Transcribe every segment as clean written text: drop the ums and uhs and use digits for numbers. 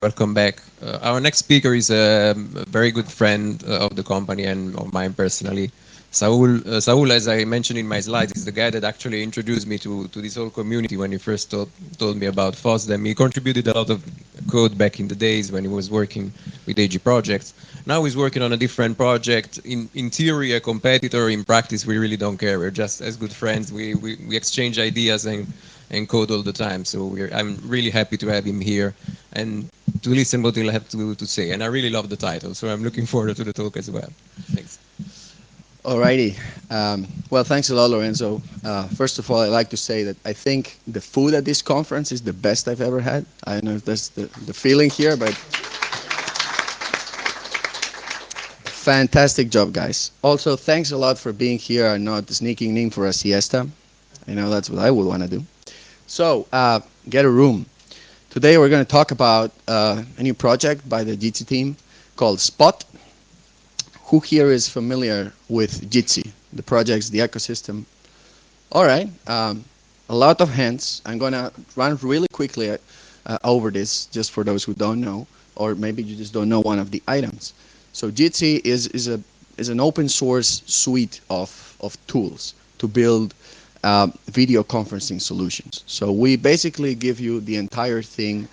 Welcome back. Our next speaker is a very good friend of the company and of mine personally. Saúl, as I mentioned in my slides, is the guy that actually introduced me to this whole community when he first told me about FOSDEM. He contributed a lot of code back in the days when he was working with AG projects. Now he's working on a different project. In theory, a competitor. In practice, we really don't care. We're just as good friends. We exchange ideas and code all the time. So I'm really happy to have him here and to listen what he'll have to say. And I really love the title, so I'm looking forward to the talk as well. Thanks. Alrighty. Well, thanks a lot, Lorenzo. First of all, I'd like to say that I think the food at this conference is the best I've ever had. I don't know if that's the feeling here, but fantastic job, guys. Also, thanks a lot for being here and not sneaking in for a siesta. I know that's what I would want to do. So, get a room. Today we're going to talk about a new project by the Jitsi team called Spot. Who here is familiar with Jitsi, the projects, the ecosystem? All right, a lot of hands. I'm going to run really quickly over this, just for those who don't know, or maybe you just don't know one of the items. So Jitsi is an open source suite of tools to build video conferencing solutions. So we basically give you the entire thing,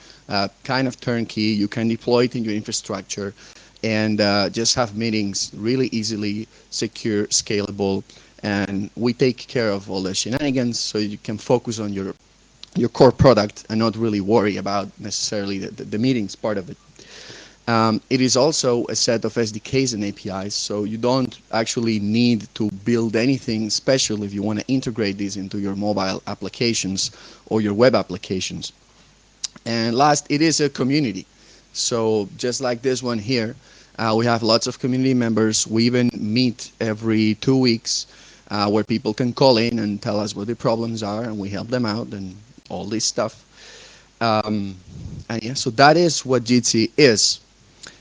kind of turnkey. You can deploy it in your infrastructure and just have meetings really easily, secure, scalable, and we take care of all the shenanigans so you can focus on your core product and not really worry about necessarily the meetings part of it. It is also a set of SDKs and APIs, so you don't actually need to build anything special if you want to integrate these into your mobile applications or your web applications. And last, it is a community. So just like this one here, we have lots of community members. We even meet every 2 weeks where people can call in and tell us what their problems are, and we help them out and all this stuff. And yeah, so that is what Jitsi is.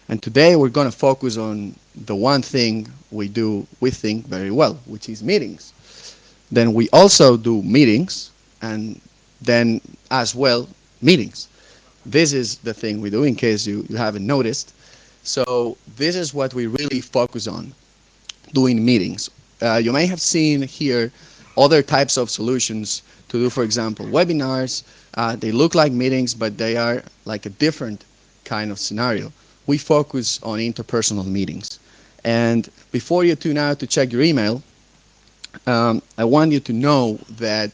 And today we're going to focus on the one thing we think very well, which is meetings. Then we also do meetings, and then as well meetings. This is the thing we do in case you haven't noticed. So this is what we really focus on, doing meetings. You may have seen here other types of solutions to do, for example, webinars. They look like meetings, but they are like a different kind of scenario. We focus on interpersonal meetings. And before you tune out to check your email, I want you to know that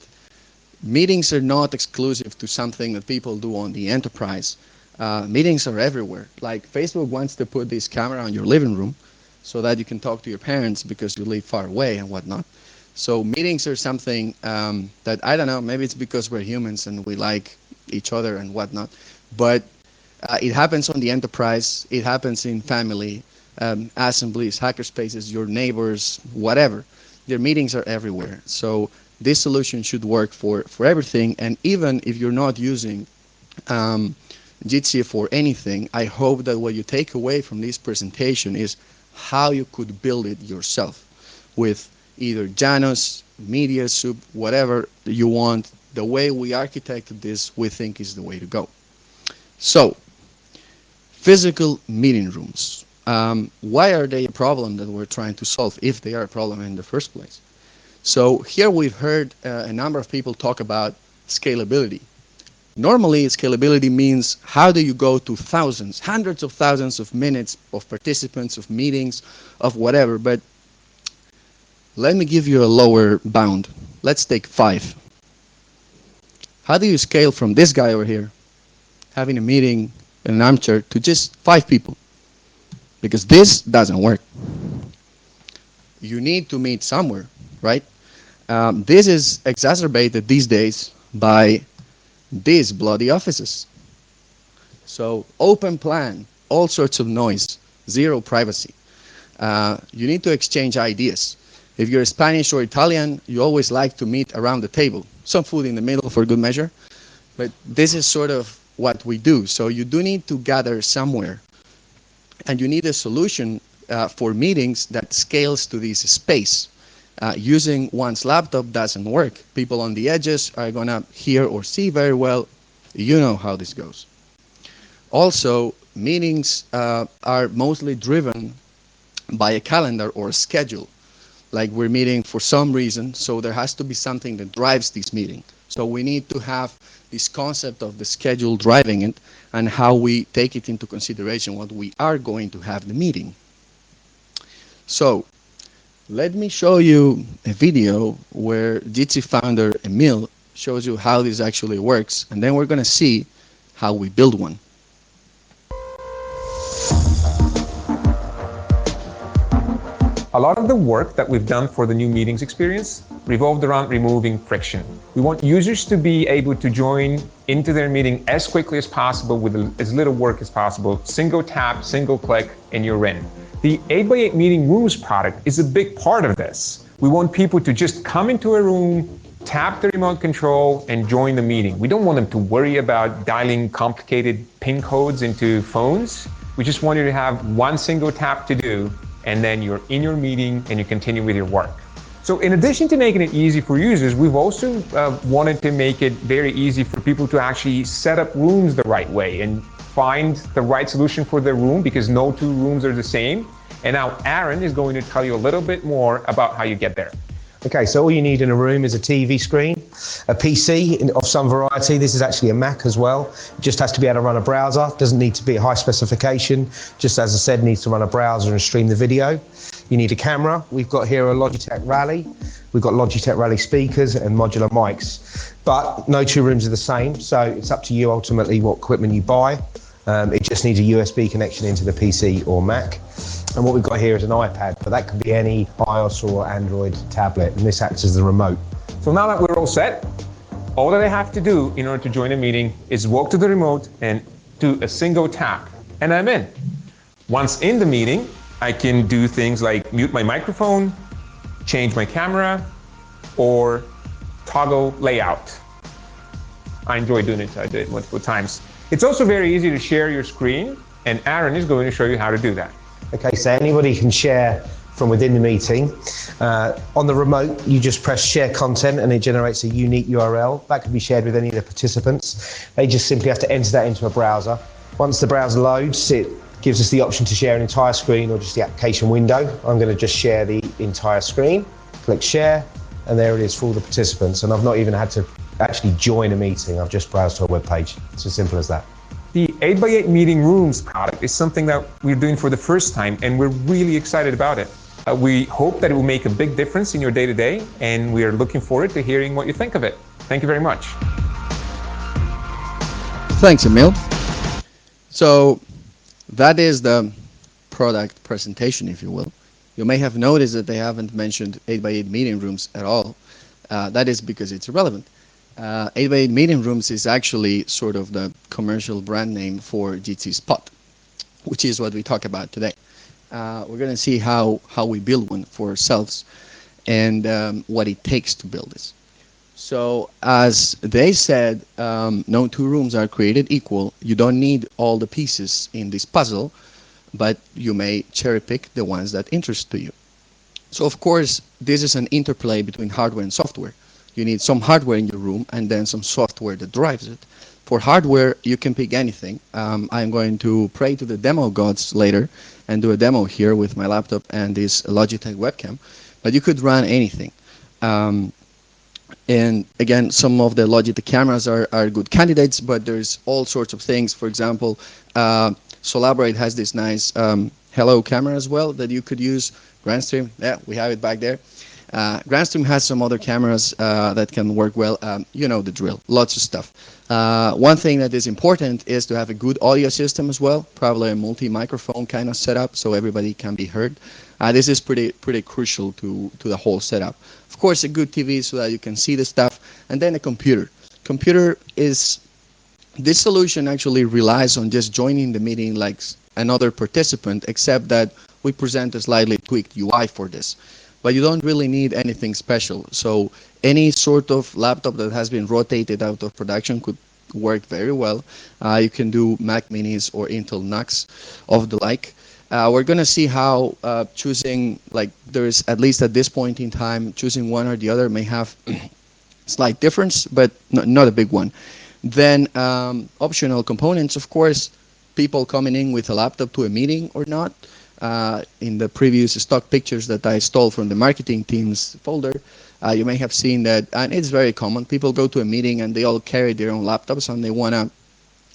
meetings are not exclusive to something that people do on the enterprise. Meetings are everywhere. Like Facebook wants to put this camera on your living room so that you can talk to your parents because you live far away and whatnot. So meetings are something that, I don't know, maybe it's because we're humans and we like each other and whatnot, but it happens on the enterprise, it happens in family, assemblies, hackerspaces, your neighbors, whatever. Their meetings are everywhere. So this solution should work for everything. And even if you're not using Jitsi for anything, I hope that what you take away from this presentation is how you could build it yourself with either Janus, Media Soup, whatever you want. The way we architected this, we think is the way to go. So, physical meeting rooms. Why are they a problem that we're trying to solve if they are a problem in the first place? So here we've heard a number of people talk about scalability. Normally, scalability means how do you go to thousands, hundreds of thousands of minutes of participants, of meetings, of whatever, but let me give you a lower bound. Let's take 5. How do you scale from this guy over here, having a meeting in an armchair, to just 5 people? Because this doesn't work. You need to meet somewhere, right? This is exacerbated these days by these bloody offices. So open plan, all sorts of noise, zero privacy. You need to exchange ideas. If you're Spanish or Italian, you always like to meet around the table. Some food in the middle for good measure. But this is sort of what we do. So you do need to gather somewhere. And you need a solution for meetings that scales to this space. Using one's laptop doesn't work. People on the edges are going to hear or see very well. You know how this goes. Also, meetings are mostly driven by a calendar or a schedule. Like we're meeting for some reason, so there has to be something that drives this meeting. So we need to have this concept of the schedule driving it and how we take it into consideration what we are going to have the meeting. So let me show you a video where Jitsi founder Emil shows you how this actually works, and then we're going to see how we build one. A lot of the work that we've done for the new meetings experience revolved around removing friction. We want users to be able to join into their meeting as quickly as possible with as little work as possible. Single tap, single click, and you're in. The 8x8 Meeting Rooms product is a big part of this. We want people to just come into a room, tap the remote control, and join the meeting. We don't want them to worry about dialing complicated PIN codes into phones. We just want you to have one single tap to do, and then you're in your meeting and you continue with your work. So in addition to making it easy for users, we've also wanted to make it very easy for people to actually set up rooms the right way and find the right solution for their room, because no two rooms are the same. And now Aaron is going to tell you a little bit more about how you get there. Okay, so all you need in a room is a TV screen, a PC of some variety. This is actually a Mac as well. It just has to be able to run a browser. Doesn't need to be a high specification. Just as I said, needs to run a browser and stream the video. You need a camera. We've got here a Logitech Rally. We've got Logitech Rally speakers and modular mics. But no two rooms are the same, so it's up to you ultimately what equipment you buy. It just needs a USB connection into the PC or Mac. And what we've got here is an iPad, but that could be any iOS or Android tablet, and this acts as the remote. So now that we're all set, all that I have to do in order to join a meeting is walk to the remote and do a single tap, and I'm in. Once in the meeting, I can do things like mute my microphone, change my camera, or toggle layout. I enjoy doing it, so I did it multiple times. It's also very easy to share your screen, and Aaron is going to show you how to do that. Okay, so anybody can share from within the meeting. On the remote, you just press share content and it generates a unique URL. That can be shared with any of the participants. They just simply have to enter that into a browser. Once the browser loads, it gives us the option to share an entire screen or just the application window. I'm going to just share the entire screen. Click share, and there it is for all the participants. And I've not even had to actually join a meeting. I've just browsed to a web page. It's as simple as that. The 8x8 Meeting Rooms product is something that we're doing for the first time, and we're really excited about it. We hope that it will make a big difference in your day-to-day, and we are looking forward to hearing what you think of it. Thank you very much. Thanks, Emil. So that is the product presentation, if you will. You may have noticed that they haven't mentioned 8x8 Meeting Rooms at all. That is because it's irrelevant. 8x8 Meeting Rooms is actually sort of the commercial brand name for Jitsi Spot, which is what we talk about today. We're going to see how we build one for ourselves and what it takes to build this. So as they said, no two rooms are created equal. You don't need all the pieces in this puzzle, but you may cherry pick the ones that interest to you. So of course, this is an interplay between hardware and software. You need some hardware in your room and then some software that drives it. For hardware, you can pick anything. I'm going to pray to the demo gods later and do a demo here with my laptop and this Logitech webcam, but you could run anything. And again, some of the Logitech cameras are good candidates, but there's all sorts of things. For example, Solabrite has this nice Hello camera as well that you could use. Grandstream, yeah, we have it back there. Grandstream has some other cameras that can work well. You know the drill, lots of stuff. One thing that is important is to have a good audio system as well, probably a multi-microphone kind of setup so everybody can be heard. This is pretty crucial to the whole setup. Of course, a good TV so that you can see the stuff, and then a computer. This solution actually relies on just joining the meeting like another participant, except that we present a slightly tweaked UI for this. But you don't really need anything special. So any sort of laptop that has been rotated out of production could work very well. You can do Mac Minis or Intel NUCs of the like. We're going to see how choosing, like there's at least at this point in time, choosing one or the other may have slight difference, but not a big one. Then optional components, of course, people coming in with a laptop to a meeting or not. In the previous stock pictures that I stole from the marketing team's folder, you may have seen that, and it's very common. People go to a meeting and they all carry their own laptops and they want to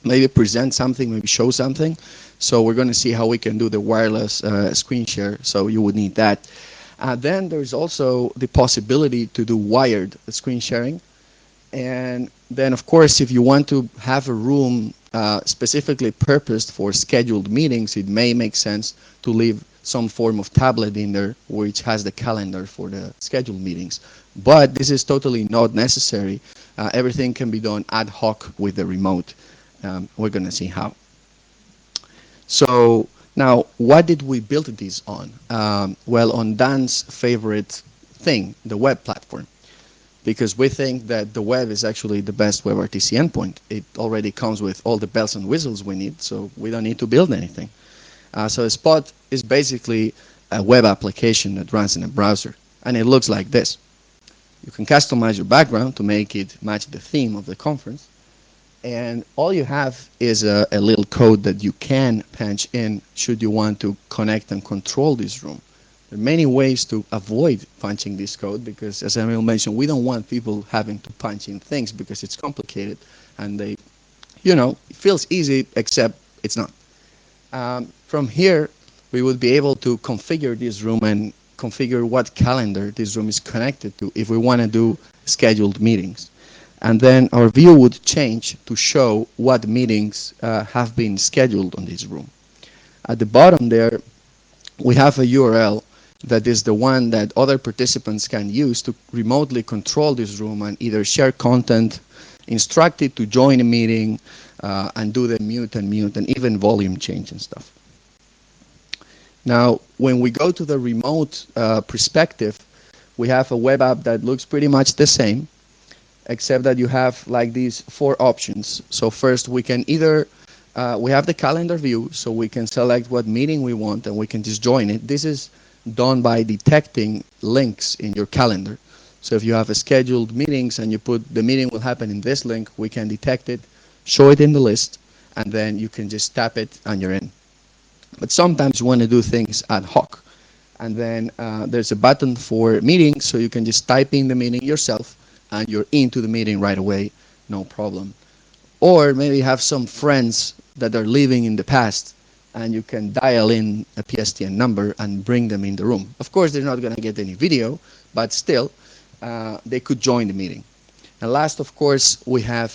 maybe present something, maybe show something. So we're going to see how we can do the wireless screen share. So you would need that. Then there's also the possibility to do wired screen sharing. And then, of course, if you want to have a room specifically purposed for scheduled meetings, it may make sense to leave some form of tablet in there which has the calendar for the scheduled meetings. But this is totally not necessary. Everything can be done ad hoc with the remote. We're going to see how. So now, what did we build these on? Well, on Dan's favorite thing, the web platform. Because we think that the web is actually the best WebRTC endpoint. It already comes with all the bells and whistles we need, so we don't need to build anything. So Spot is basically a web application that runs in a browser, and it looks like this. You can customize your background to make it match the theme of the conference, and all you have is a little code that you can punch in should you want to connect and control this room. There are many ways to avoid punching this code because, as Emil mentioned, we don't want people having to punch in things because it's complicated and they, it feels easy except it's not. From here, we would be able to configure this room and configure what calendar this room is connected to if we want to do scheduled meetings. And then our view would change to show what meetings have been scheduled on this room. At the bottom there, we have a URL that is the one that other participants can use to remotely control this room and either share content, instruct it to join a meeting, and do the mute and even volume change and stuff. Now, when we go to the remote perspective, we have a web app that looks pretty much the same, except that you have like these 4 options. So first, we can either we have the calendar view, so we can select what meeting we want and we can just join it. This is done by detecting links in your calendar. So if you have a scheduled meetings and you put the meeting will happen in this link, we can detect it, show it in the list, and then you can just tap it and you're in. But sometimes you want to do things ad hoc. And then there's a button for meetings, so you can just type in the meeting yourself and you're into the meeting right away, no problem. Or maybe have some friends that are living in the past and you can dial in a PSTN number and bring them in the room. Of course, they're not going to get any video, but still, they could join the meeting. And last, of course, we have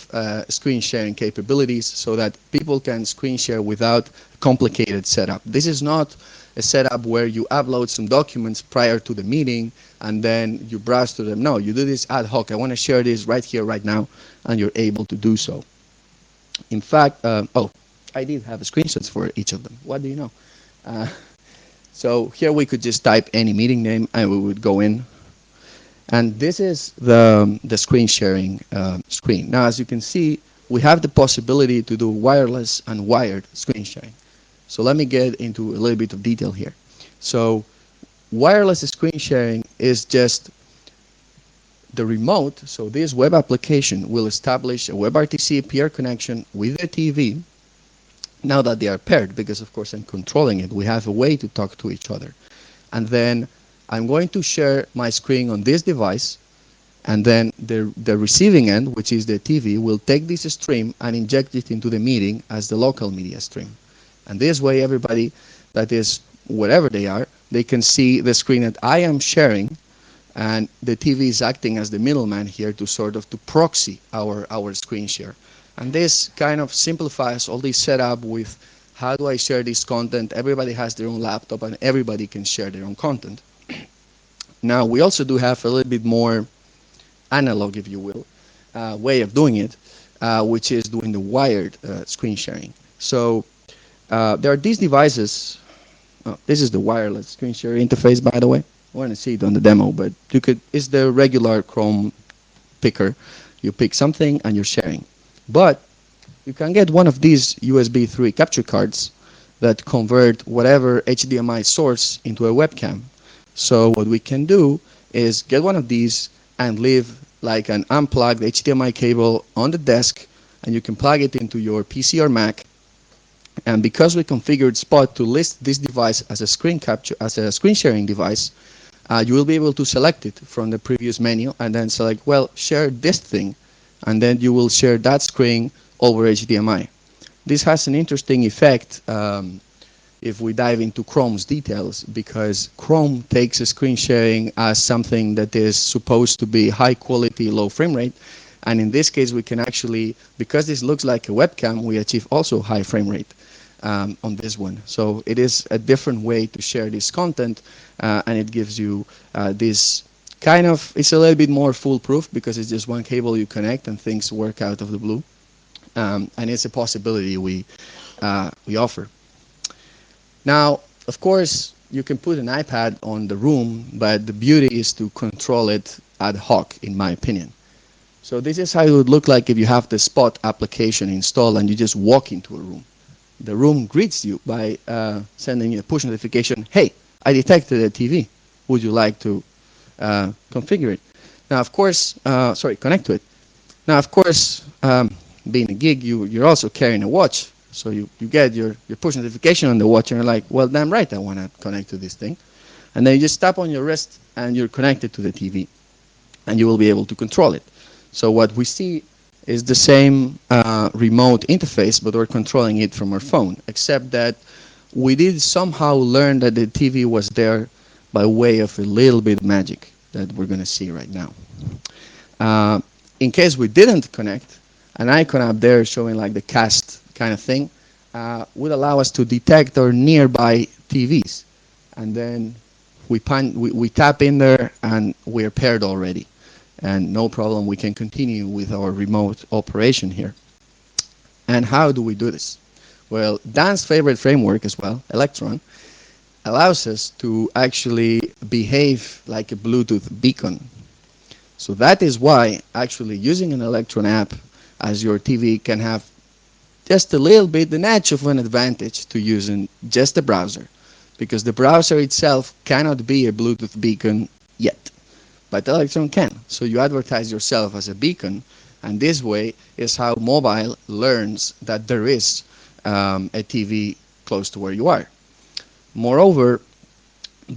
screen sharing capabilities so that people can screen share without complicated setup. This is not a setup where you upload some documents prior to the meeting and then you browse to them. No, you do this ad hoc. I want to share this right here, right now, and you're able to do so. In fact, I did have screenshots for each of them. What do you know? So here we could just type any meeting name and we would go in. And this is the screen sharing screen. Now, as you can see, we have the possibility to do wireless and wired screen sharing. So let me get into a little bit of detail here. So wireless screen sharing is just the remote. So this web application will establish a WebRTC peer connection with the TV. Now that they are paired, because of course I'm controlling it, we have a way to talk to each other. And then I'm going to share my screen on this device, and then the receiving end, which is the TV, will take this stream and inject it into the meeting as the local media stream. And this way, everybody that is wherever they are, they can see the screen that I am sharing, and the TV is acting as the middleman here to sort of to proxy our screen share. And this kind of simplifies all this setup with how do I share this content. Everybody has their own laptop and everybody can share their own content. Now, we also do have a little bit more analog, if you will, way of doing it, which is doing the wired screen sharing. So there are these devices. Oh, this is the wireless screen share interface, by the way. I want to see it on the demo, but you could. It's the regular Chrome picker. You pick something and you're sharing. But you can get one of these USB 3 capture cards that convert whatever HDMI source into a webcam. So what we can do is get one of these and leave like an unplugged HDMI cable on the desk, and you can plug it into your PC or Mac, And because we configured Spot to list this device as a screen capture, as a screen sharing device, you will be able to select it from the previous menu and then select, well, share this thing, and then you will share that screen over HDMI. This has an interesting effect if we dive into Chrome's details, because Chrome takes a screen sharing as something that is supposed to be high quality, low frame rate. And in this case, we can actually, because this looks like a webcam, we achieve also high frame rate on this one. So it is a different way to share this content, and it gives you this kind of, it's a little bit more foolproof because it's just one cable you connect and things work out of the blue. And it's a possibility we offer. Now, of course, you can put an iPad on the room, but the beauty is to control it ad hoc, in my opinion. So this is how it would look like if you have the Spot application installed and you just walk into a room. The room greets you by sending you a push notification, hey, I detected a TV. Would you like to configure it? Now, of course, connect to it. Now, of course, being a gig, you're also carrying a watch. So you get your push notification on the watch and you're like, well, damn right, I want to connect to this thing. And then you just tap on your wrist and you're connected to the TV. And you will be able to control it. So what we see is the same remote interface, but we're controlling it from our phone, except that we did somehow learn that the TV was there by way of a little bit of magic that we're going to see right now. In case we didn't connect, an icon up there showing like the cast kind of thing would allow us to detect our nearby TVs. And then we tap in there and we're paired already. And no problem, we can continue with our remote operation here. And how do we do this? Well, Dan's favorite framework as well, Electron, allows us to actually behave like a Bluetooth beacon. So that is why actually using an Electron app as your TV can have just a little bit an edge of an advantage to using just the browser, because the browser itself cannot be a Bluetooth beacon yet. But Electron can. So you advertise yourself as a beacon, and this way is how mobile learns that there is a TV close to where you are. Moreover,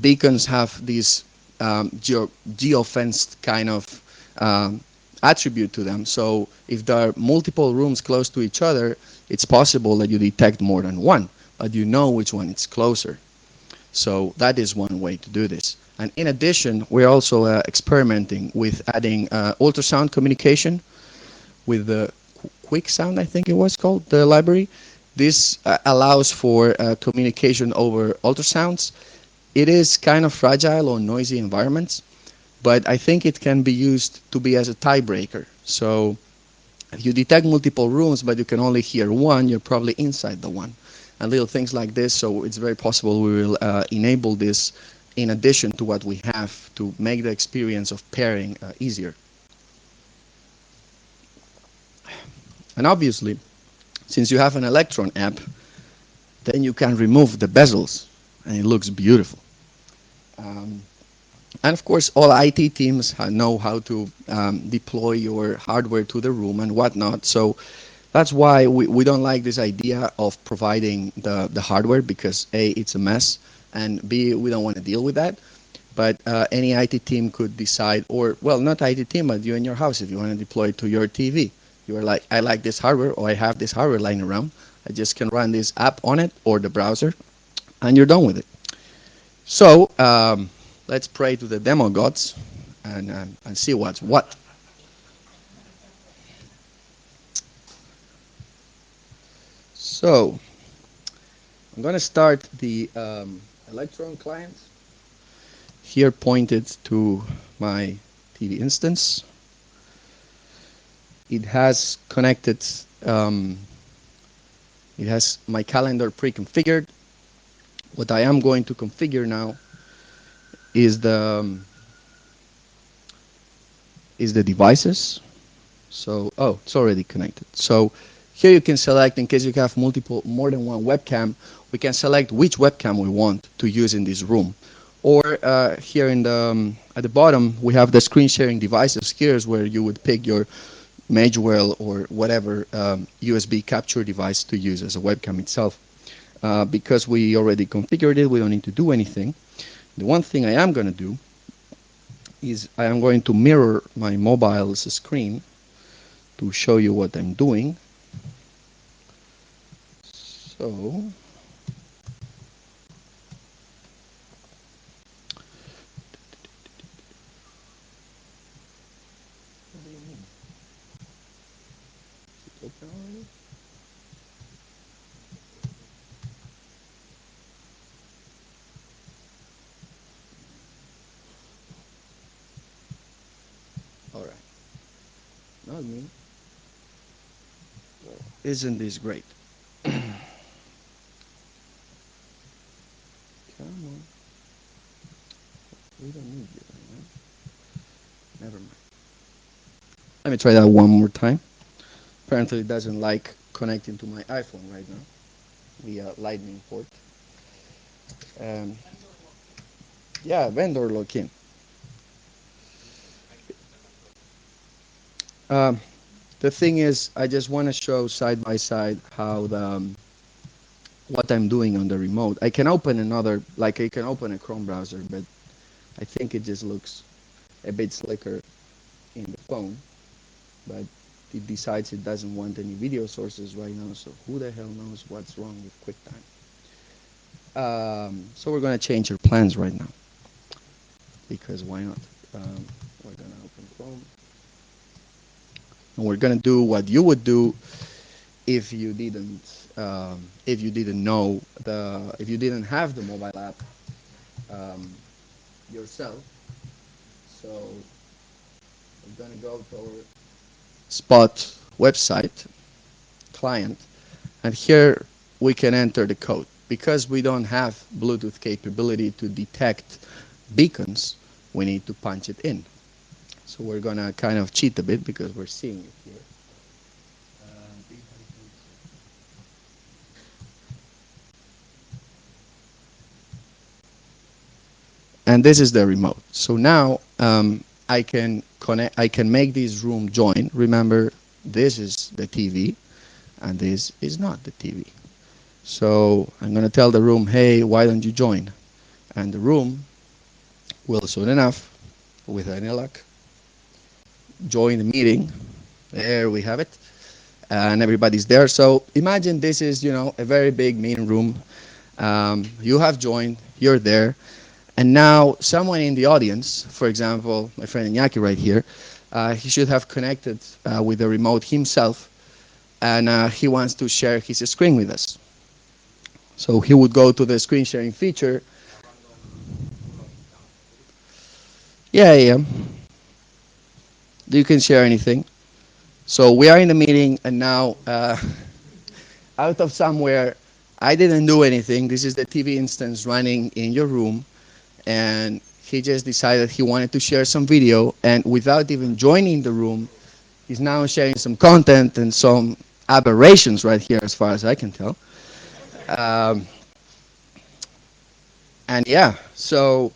beacons have this geofenced kind of attribute to them. So if there are multiple rooms close to each other, it's possible that you detect more than one, but you know which one is closer. So that is one way to do this. And in addition, we're also experimenting with adding ultrasound communication with the Quick Sound, I think it was called, the library. This allows for communication over ultrasounds. It is kind of fragile on noisy environments, but I think it can be used to be as a tiebreaker. So if you detect multiple rooms, but you can only hear one, you're probably inside the one. And little things like this, so it's very possible we will enable this in addition to what we have to make the experience of pairing easier. And obviously, since you have an Electron app, then you can remove the bezels, and it looks beautiful. And of course, all IT teams know how to deploy your hardware to the room and whatnot. So that's why we don't like this idea of providing the hardware, because A, it's a mess, and B, we don't want to deal with that. But any IT team could decide, or, well, not IT team, but you in your house, if you want to deploy it to your TV. You are like, I like this hardware, or I have this hardware lying around. I just can run this app on it, or the browser, and you're done with it. So let's pray to the demo gods and see what's what. So I'm going to start the Electron client here, pointed to my TV instance. It has connected, it has my calendar pre-configured. What I am going to configure now is the devices. So, oh, it's already connected. So here you can select, in case you have more than one webcam, we can select which webcam we want to use in this room. Or here in the at the bottom, we have the screen sharing devices. Here's where you would pick your Magewell or whatever USB capture device to use as a webcam itself. because we already configured it, we don't need to do anything. The one thing I am going to do is I am going to mirror my mobile's screen to show you what I'm doing. So all right, not me. Isn't this great? Come on. We don't need you right now. Never mind. Let me try that one more time. Apparently it doesn't like connecting to my iPhone right now via Lightning port. Yeah, vendor login. The thing is, I just want to show side by side how what I'm doing on the remote. I can open another, like I can open a Chrome browser, but I think it just looks a bit slicker in the phone. But it decides it doesn't want any video sources right now, so who the hell knows what's wrong with QuickTime. So we're going to change our plans right now, because why not? We're going to open Chrome, and we're going to do what you would do if you didn't know if you didn't have the mobile app yourself. So we're going to go to our Spot website client, and here we can enter the code. Because we don't have Bluetooth capability to detect beacons, we need to punch it in. So we're going to kind of cheat a bit because we're seeing it here. And this is the remote. So now I can connect. I can make this room join. Remember, this is the TV, and this is not the TV. So I'm going to tell the room, hey, why don't you join? And the room will, soon enough, with any luck, join the meeting. There we have it, and everybody's there. So imagine this is, a very big meeting room. You have joined. You're there. And now someone in the audience, for example, my friend Iñaki right here, he should have connected with the remote himself, and he wants to share his screen with us. So he would go to the screen sharing feature. Yeah. You can share anything. So we are in the meeting, and now out of somewhere, I didn't do anything. This is the TV instance running in your room. And he just decided he wanted to share some video, and without even joining the room, he's now sharing some content and some aberrations right here as far as I can tell. And yeah, so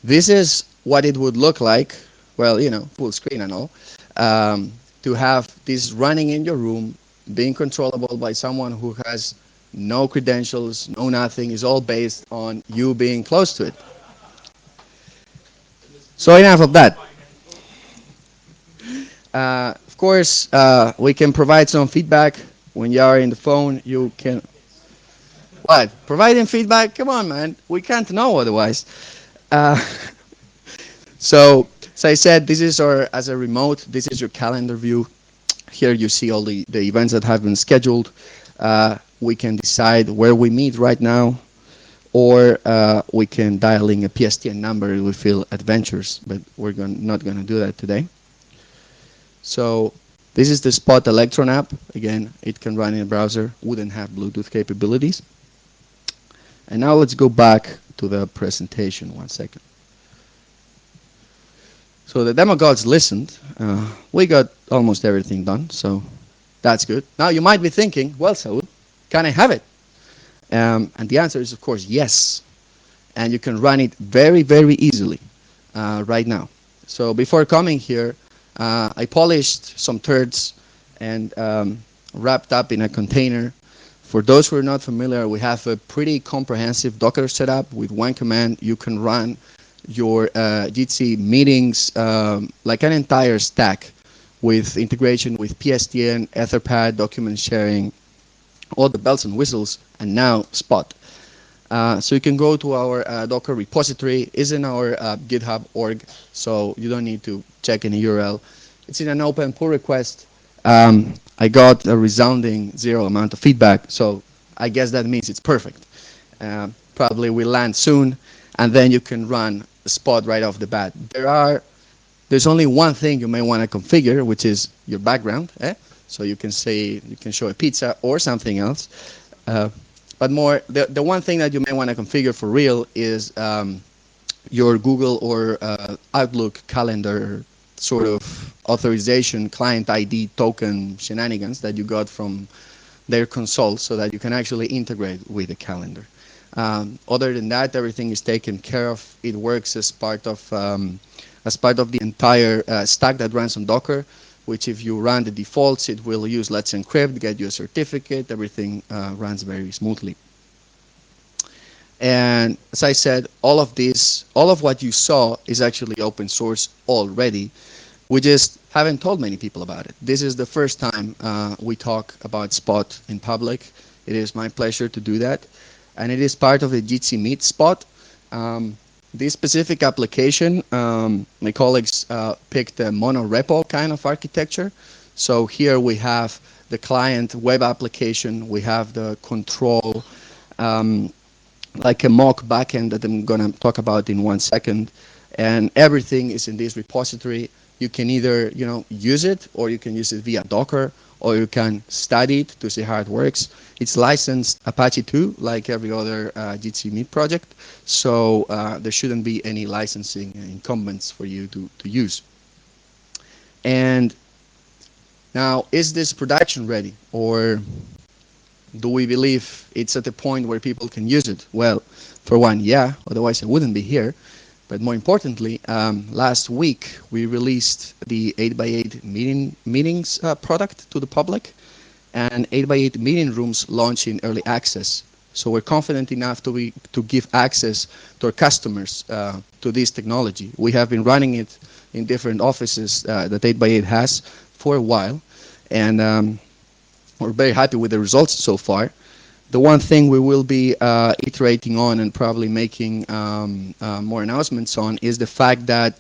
this is what it would look like, well, full screen and all, to have this running in your room, being controllable by someone who has no credentials, no nothing, is all based on you being close to it. So enough of that. Of course, we can provide some feedback. When you are in the phone, you can... What? Providing feedback? Come on, man. We can't know otherwise. So, as I said, this is as a remote, this is your calendar view. Here you see all the events that have been scheduled. We can decide where we meet right now, or we can dial in a PSTN number if we feel adventurous, but we're not going to do that today. So this is the Spot Electron app. Again, it can run in a browser, wouldn't have Bluetooth capabilities. And now let's go back to the presentation 1 second. So the demo gods listened. We got almost everything done, so that's good. Now you might be thinking, well, Saúl, can I have it? And the answer is, of course, yes. And you can run it very, very easily right now. So before coming here, I polished some turds and wrapped up in a container For those who are not familiar, we have a pretty comprehensive Docker setup. With one command, you can run your Jitsi meetings like an entire stack with integration with PSTN, Etherpad, document sharing, all the bells and whistles, and now Spot. So you can go to our Docker repository. It's in our GitHub org, so you don't need to check any URL. It's in an open pull request. I got a resounding 0 amount of feedback, so I guess that means it's perfect. Probably will land soon, and then you can run Spot right off the bat. There's only one thing you may want to configure, which is your background. So you can say you can show a pizza or something else. But more, the one thing that you may want to configure for real is your Google or Outlook calendar sort of authorization, client ID token shenanigans that you got from their console, so that you can actually integrate with the calendar. Other than that, everything is taken care of. It works as part of the entire stack that runs on Docker, which if you run the defaults, it will use Let's Encrypt, get you a certificate. Everything runs very smoothly. And as I said, all of what you saw is actually open source already. We just haven't told many people about it. This is the first time we talk about Spot in public. It is my pleasure to do that. And it is part of the Jitsi Meet Spot. This specific application, my colleagues picked a monorepo kind of architecture. So here we have the client web application. We have the control, like a mock backend that I'm going to talk about in 1 second. And everything is in this repository. You can either use it, or you can use it via Docker, or you can study it to see how it works. It's licensed Apache 2, like every other Jitsi Meet project, so there shouldn't be any licensing incumbents for you to use. And now, is this production ready, or do we believe it's at the point where people can use it? Well, for one, yeah, otherwise I wouldn't be here. But more importantly, last week we released the 8x8 meetings product to the public, and 8x8 meeting rooms launch in early access. So we're confident enough to give access to our customers to this technology. We have been running it in different offices that 8x8 has for a while, and we're very happy with the results so far. The one thing we will be iterating on and probably making more announcements on is the fact that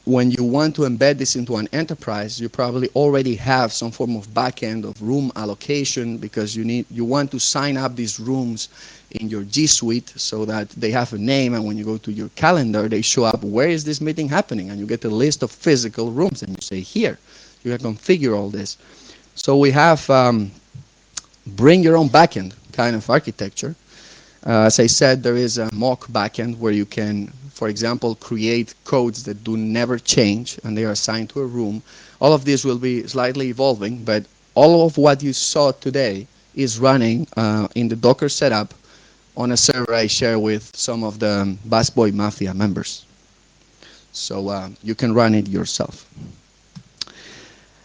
when you want to embed this into an enterprise, you probably already have some form of backend of room allocation, because you want to sign up these rooms in your G Suite so that they have a name, and when you go to your calendar, they show up, where is this meeting happening? And you get a list of physical rooms, and you say, here. You can configure all this. So we have bring your own backend kind of architecture. As I said, there is a mock backend where you can, for example, create codes that do never change, and they are assigned to a room. All of this will be slightly evolving, but all of what you saw today is running in the Docker setup on a server I share with some of the Bass Boy Mafia members. So you can run it yourself.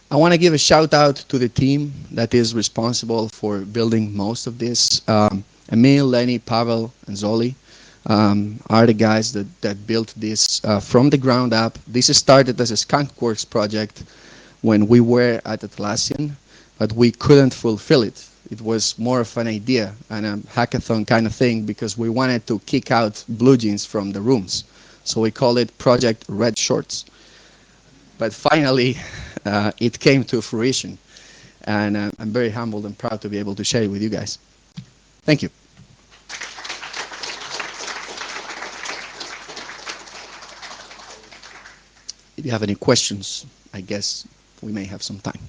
I want to give a shout out to the team that is responsible for building most of this. Emil, Lenny, Pavel, and Zoli are the guys that built this from the ground up. This started as a skunkworks project when we were at Atlassian, but we couldn't fulfill it. It was more of an idea and a hackathon kind of thing, because we wanted to kick out blue jeans from the rooms. So we call it Project Red Shorts. But finally, it came to fruition, and I'm very humbled and proud to be able to share it with you guys. Thank you. If you have any questions, I guess we may have some time.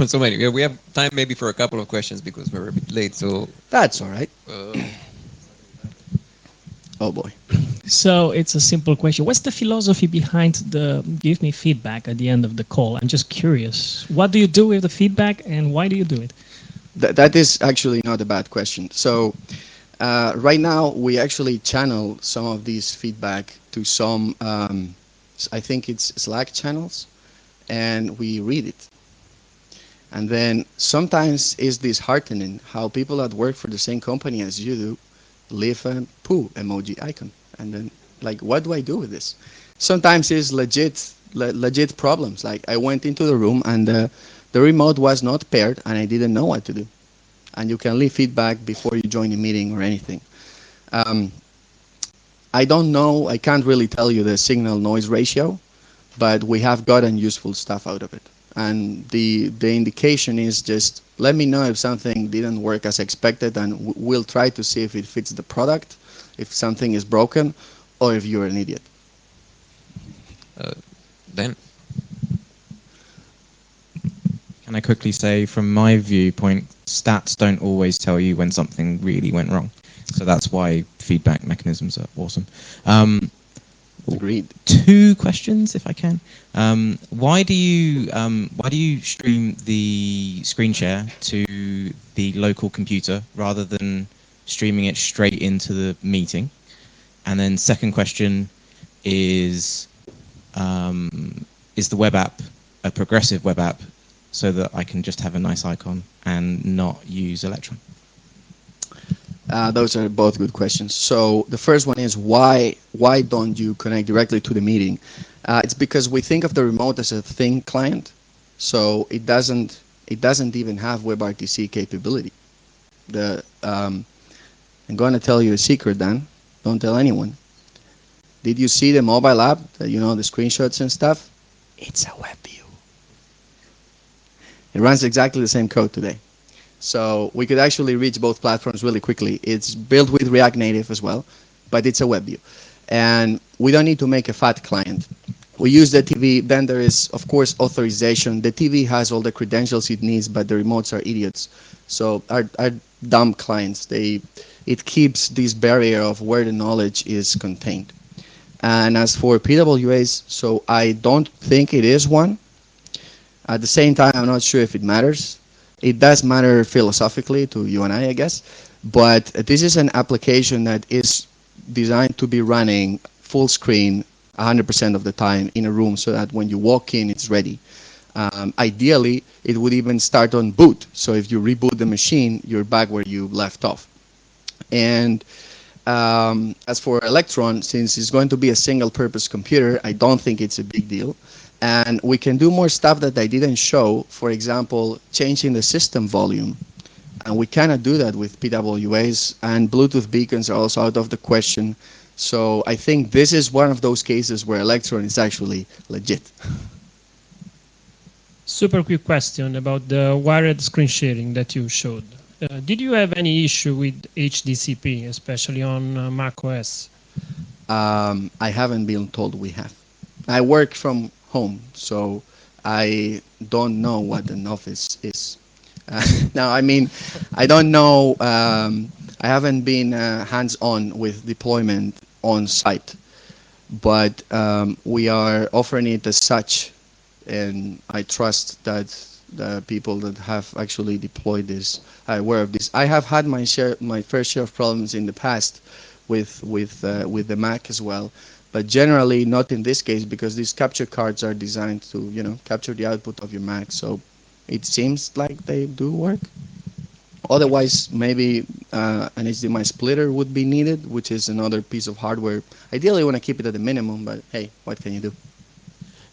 So many. Yeah, we have time maybe for a couple of questions because we're a bit late. So that's all right. Oh boy. So it's a simple question. What's the philosophy behind the give me feedback at the end of the call? I'm just curious. What do you do with the feedback, and why do you do it? That is actually not a bad question. So right now we actually channel some of these feedback to some, I think it's Slack channels, and we read it. And then sometimes it's disheartening how people that work for the same company as you do leave a poo emoji icon. And then, like, what do I do with this? Sometimes it's legit problems. Like, I went into the room and the remote was not paired and I didn't know what to do. And you can leave feedback before you join a meeting or anything. I don't know, I can't really tell you the signal noise ratio, but we have gotten useful stuff out of it. And the indication is just let me know if something didn't work as expected, and we'll try to see if it fits the product, if something is broken, or if you're an idiot. Dan? Can I quickly say, from my viewpoint, stats don't always tell you when something really went wrong. So that's why feedback mechanisms are awesome. Agreed. 2 questions, if I can. Why do you stream the screen share to the local computer rather than streaming it straight into the meeting? And then second question is the web app a progressive web app so that I can just have a nice icon and not use Electron? Those are both good questions. So the first one is why don't you connect directly to the meeting? It's because we think of the remote as a thin client, so it doesn't even have WebRTC capability. I'm going to tell you a secret, Dan. Don't tell anyone. Did you see the mobile app? The screenshots and stuff. It's a web view. It runs exactly the same code today. So we could actually reach both platforms really quickly. It's built with React Native as well, but it's a web view. And we don't need to make a fat client. We use the TV, then there is, of course, authorization. The TV has all the credentials it needs, but the remotes are idiots. So our dumb clients, it keeps this barrier of where the knowledge is contained. And as for PWAs, so I don't think it is one. At the same time, I'm not sure if it matters. It does matter philosophically to you and I guess, but this is an application that is designed to be running full screen 100% of the time in a room so that when you walk in, it's ready. Ideally, it would even start on boot. So if you reboot the machine, you're back where you left off. And as for Electron, since it's going to be a single-purpose computer, I don't think it's a big deal. And we can do more stuff that I didn't show. For example, changing the system volume. And we cannot do that with PWAs, and Bluetooth beacons are also out of the question. So I think this is one of those cases where Electron is actually legit. Super quick question about the wired screen sharing that you showed. Did you have any issue with HDCP, especially on Mac OS? I haven't been told we have. I work from home, so I don't know what an office is. Now, I mean, I don't know. I haven't been hands-on with deployment on site, but we are offering it as such, and I trust that the people that have actually deployed this are aware of this. I have had my fair share of problems in the past with the Mac as well, but generally not in this case because these capture cards are designed to capture the output of your Mac. So it seems like they do work. Otherwise, maybe an HDMI splitter would be needed, which is another piece of hardware. Ideally, you want to keep it at a minimum, but hey, what can you do?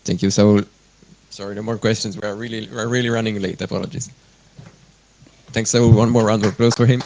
Thank you, Saúl. Sorry, no more questions. We're really running late. Apologies. Thanks, Saúl. One more round of applause for him.